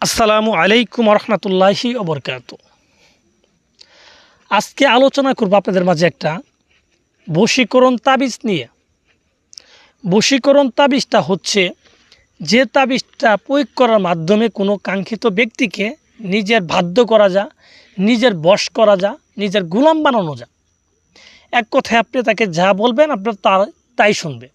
আসসালামু আলাইকুম রহমতুল্লাহি ওবরকাত। আজকে আলোচনা করব আপনাদের মাঝে একটা বশীকরণ তাবিজ নিয়ে। বশীকরণ তাবিজটা হচ্ছে যে তাবিজটা প্রয়োগ করার মাধ্যমে কোনো কাঙ্ক্ষিত ব্যক্তিকে নিজের বাধ্য করা যায়, নিজের বশ করা যায়, নিজের গোলাম বানানো যায়। এক কথায় আপনি তাকে যা বলবেন আপনার তাই শুনবে।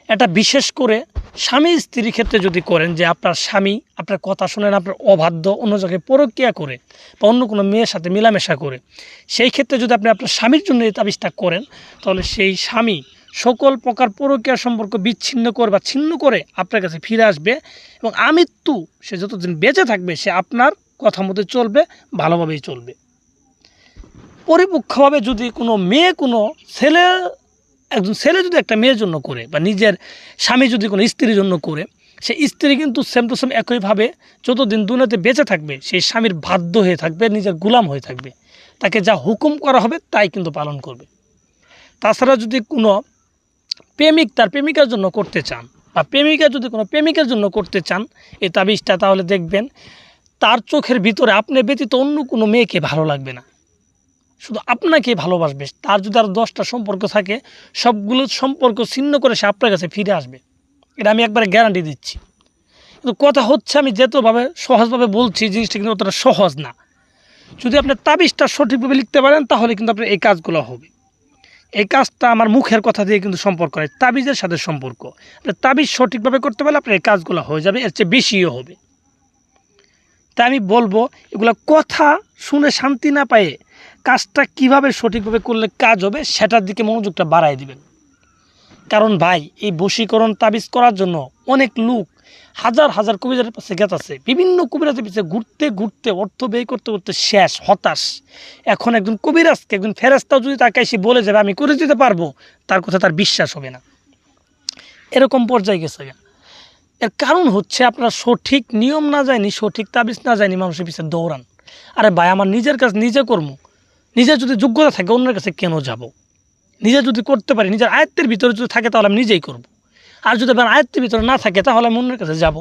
এটা বিশেষ করে স্বামী স্ত্রীর ক্ষেত্রে যদি করেন, যে আপনার স্বামী আপনার কথা শুনেন, আপনার অবাধ্য, অন্য জায়গায় পরকীয়া করে বা অন্য কোনো মেয়ের সাথে মেলামেশা করে, সেই ক্ষেত্রে যদি আপনি আপনার স্বামীর জন্য এই তাবিজটা করেন, তাহলে সেই স্বামী সকল প্রকার পরকীয়া সম্পর্ক বিচ্ছিন্ন করে বা ছিন্ন করে আপনার কাছে ফিরে আসবে এবং আমৃত্যু সে যতদিন বেঁচে থাকবে সে আপনার কথা মতো চলবে, ভালোভাবেই চলবে। পরিপক্ষভাবে যদি কোনো মেয়ে কোনো ছেলে একজন ছেলে যদি একটা মেয়ের জন্য করে বা নিজের স্বামী যদি কোনো স্ত্রীর জন্য করে, সেই স্ত্রী কিন্তু সেম টু সেম একইভাবে যতদিন দুনিয়াতে বেঁচে থাকবে সেই স্বামীর বাধ্য হয়ে থাকবে, নিজের গোলাম হয়ে থাকবে। তাকে যা হুকুম করা হবে তাই কিন্তু পালন করবে। তাছাড়া যদি কোনো প্রেমিক তার প্রেমিকার জন্য করতে চান বা প্রেমিকা যদি কোনো প্রেমিকের জন্য করতে চান এই তাবিজটা, তাহলে দেখবেন তার চোখের ভিতরে আপনি ব্যতীত অন্য কোনো মেয়েকে ভালো লাগবে না, শুধু আপনাকেই ভালোবাসবে। তার যদি আর 10টা সম্পর্ক থাকে, সবগুলো সম্পর্ক ছিন্ন করে সে আপনার কাছে ফিরে আসবে। এটা আমি একবারে গ্যারান্টি দিচ্ছি। কিন্তু কথা হচ্ছে, আমি যেতভাবে সহজভাবে বলছি জিনিসটা কিন্তু অতটা সহজ না। যদি আপনি তাবিজটা সঠিকভাবে লিখতে পারেন তাহলে কিন্তু আপনার এই কাজগুলো হবে। এই কাজটা আমার মুখের কথা দিয়ে কিন্তু সম্পর্ক নয়, তাবিজের সাথে সম্পর্ক। আপনি তাবিজ সঠিকভাবে করতে পারলে আপনার এই কাজগুলো হয়ে যাবে, এর চেয়ে বেশিও হবে। তাই আমি বলবো, এগুলো কথা শুনে শান্তি না পায়ে কাজটা কিভাবে সঠিকভাবে করলে কাজ হবে সেটার দিকে মনোযোগটা বাড়ায় দিবেন। কারণ ভাই, এই বশীকরণ তাবিজ করার জন্য অনেক লোক হাজার হাজার কবিরাজের পাশে গেছে, বিভিন্ন কবিরাজের পিছিয়ে ঘুরতে ঘুরতে অর্থ ব্যয় করতে করতে শেষ, হতাশ। এখন একজন কবিরাজকে একজন ফেরেশতাও যদি তাকে এসে বলে যাবে আমি করে দিতে পারবো, তার কথা তার বিশ্বাস হবে না। এরকম পর্যায়ে গেছে। এর কারণ হচ্ছে আপনার সঠিক নিয়ম না জানি, সঠিক তাবিজ না জানি মানুষের পিছিয়ে দৌড়ান। আরে ভাই, আমার নিজের কাজ নিজে কর্ম, নিজের যদি যোগ্যতা থাকে অন্যের কাছে কেন যাব? নিজে যদি করতে পারি, নিজের আয়ত্তের ভিতরে যদি থাকে তাহলে আমি নিজেই করব। আর যদি আমার আয়ত্তের ভিতরে না থাকে তাহলে আমি অন্যের কাছে যাব।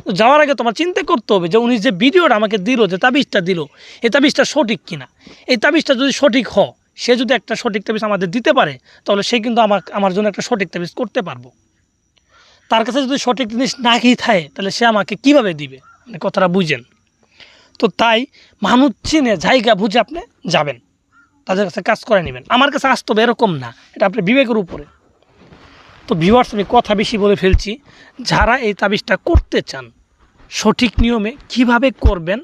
তো যাওয়ার আগে তোমার চিন্তা করতে হবে যে উনি যে ভিডিওটা আমাকে দিল, যে তাবিজটা দিল, এই তাবিজটা সঠিক কিনা। এই তাবিজটা যদি সঠিক হয়, সে যদি একটা সঠিক তাবিজ আমাদের দিতে পারে, তাহলে সে কিন্তু আমার জন্য একটা সঠিক তাবিজ করতে পারবো। তার কাছে যদি সঠিক জিনিস না কি থাকে তাহলে সে আমাকে কিভাবে দিবে? মানে কথাটা বুঝেন। তো তাই মানুষ চিনে জায়গা বুঝে আপনি যাবেন, তাদের কাছে কাজ করে নেবেন। আমার কাছে আসতে হবে এরকম না, এটা আপনার বিবেকের উপরে। তো ভিউয়ার্স, আমি কথা বেশি বলে ফেলছি। যারা এই তাবিজটা করতে চান সঠিক নিয়মে কিভাবে করবেন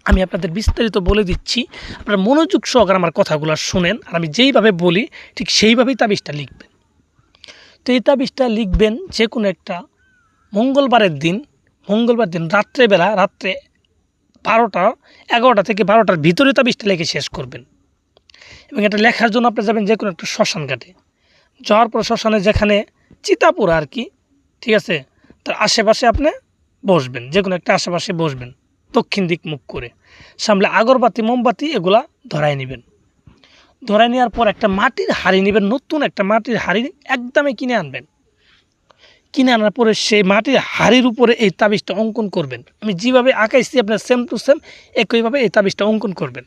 আমি আপনাদের বিস্তারিত বলে দিচ্ছি। আপনারা মনোযোগ সহকারে আমার কথাগুলো শুনেন, আর আমি যেইভাবে বলি ঠিক সেইভাবেই তাবিজটা লিখবেন। তো এই তাবিজটা লিখবেন যে কোনো একটা মঙ্গলবার দিন রাত্রেবেলা, রাত্রে 11টা থেকে 12টার ভিতরে তাবিজটা লিখে শেষ করবেন। এবং এটা লেখার জন্য আপনি যাবেন যে কোনো একটা শ্মশান ঘাটে। যাওয়ার পর শ্মশানে যেখানে চিতাপুরা আর কি, ঠিক আছে, তার আশেপাশে আপনি বসবেন, যে কোনো একটা আশেপাশে বসবেন, দক্ষিণ দিক মুখ করে। সামনে আগরবাতি মোমবাতি এগুলা ধরায় নেবেন। ধরায় নেওয়ার পর একটা মাটির হাঁড়ি নেবেন, নতুন একটা মাটির হাঁড়ি একদমই কিনে আনবেন। কিনে আনার পরে সেই মাটির হাঁড়ির উপরে এই তাবিজটা অঙ্কন করবেন। আমি যেভাবে আঁকাইছি আপনার সেম টু সেম একইভাবে এই তাবিজটা অঙ্কন করবেন।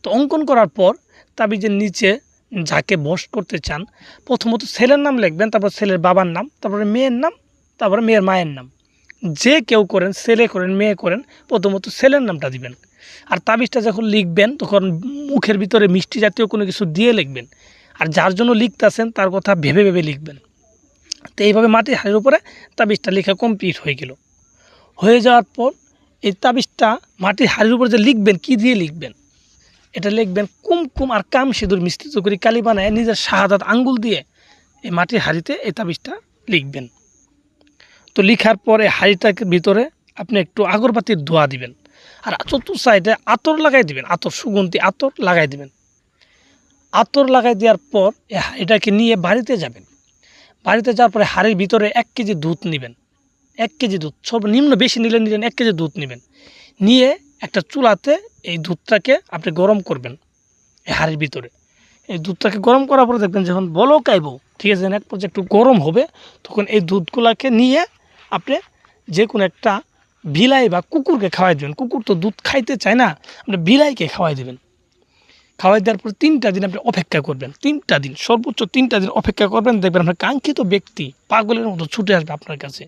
তো অঙ্কন করার পর তাবিজের নিচে যাকে বশ করতে চান, প্রথমত ছেলের নাম লিখবেন, তারপর ছেলের বাবার নাম, তারপরে মেয়ের নাম, তারপরে মেয়ের মায়ের নাম। যে কেউ করেন, ছেলে করেন মেয়ে করেন, প্রথমত ছেলের নামটা দিবেন। আর তাবিজটা যখন লিখবেন তখন মুখের ভিতরে মিষ্টি জাতীয় কোনো কিছু দিয়ে লিখবেন। আর যার জন্য লিখতেছেন তার কথা ভেবে ভেবে লিখবেন। তো এইভাবে মাটির হাড়ির উপরে তাবিজটা লেখা কমপ্লিট হয়ে গেল। হয়ে যাওয়ার পর এই তাবিজটা মাটির হাড়ির উপরে যে লিখবেন, কি দিয়ে লিখবেন? এটা লিখবেন কুমকুম আর কাম সিঁদুর মিশ্রিত করে কালি বানায় নিজের শাহাদাত আঙ্গুল দিয়ে এই মাটির হাড়িতে এই তাবিজটা লিখবেন। তো লিখার পরে হাড়িটার ভিতরে আপনি একটু আগরবাতির ধোঁয়া দিবেন, আর চতুর্থ সাইডে আতর লাগাই দিবেন, আতর সুগন্ধি আতর লাগাই দিবেন। আতর লাগাই দেওয়ার পর এটাকে নিয়ে বাড়িতে যাবেন। বাড়িতে যাওয়ার পরে হাড়ির ভিতরে 1 কেজি দুধ নেবেন। 1 কেজি দুধ, সর্বনিম্ন বেশি নিলেন 1 কেজি দুধ নেবেন। নিয়ে একটা চুলাতে এই দুধটাকে আপনি গরম করবেন এই হাড়ির ভিতরে। এই দুধটাকে গরম করার পরে দেখবেন যখন বলক আইব, ঠিক আছে, এক পর্যায়ে একটু গরম হবে, তখন এই দুধগুলাকে নিয়ে আপনি যে কোনো একটা বিলাই বা কুকুরকে খাওয়াই দেবেন। কুকুর তো দুধ খাইতে চায় না, আপনি বিলাইকে খাওয়াই দেবেন। খাওয়াই দেওয়ার পর 3টা দিন আপনি অপেক্ষা করবেন, 3টা দিন, সর্বোচ্চ 3টা দিন অপেক্ষা করবেন, দেখবেন আপনার কাঙ্ক্ষিত ব্যক্তি পাগলের মতো ছুটে আসবে আপনার কাছে।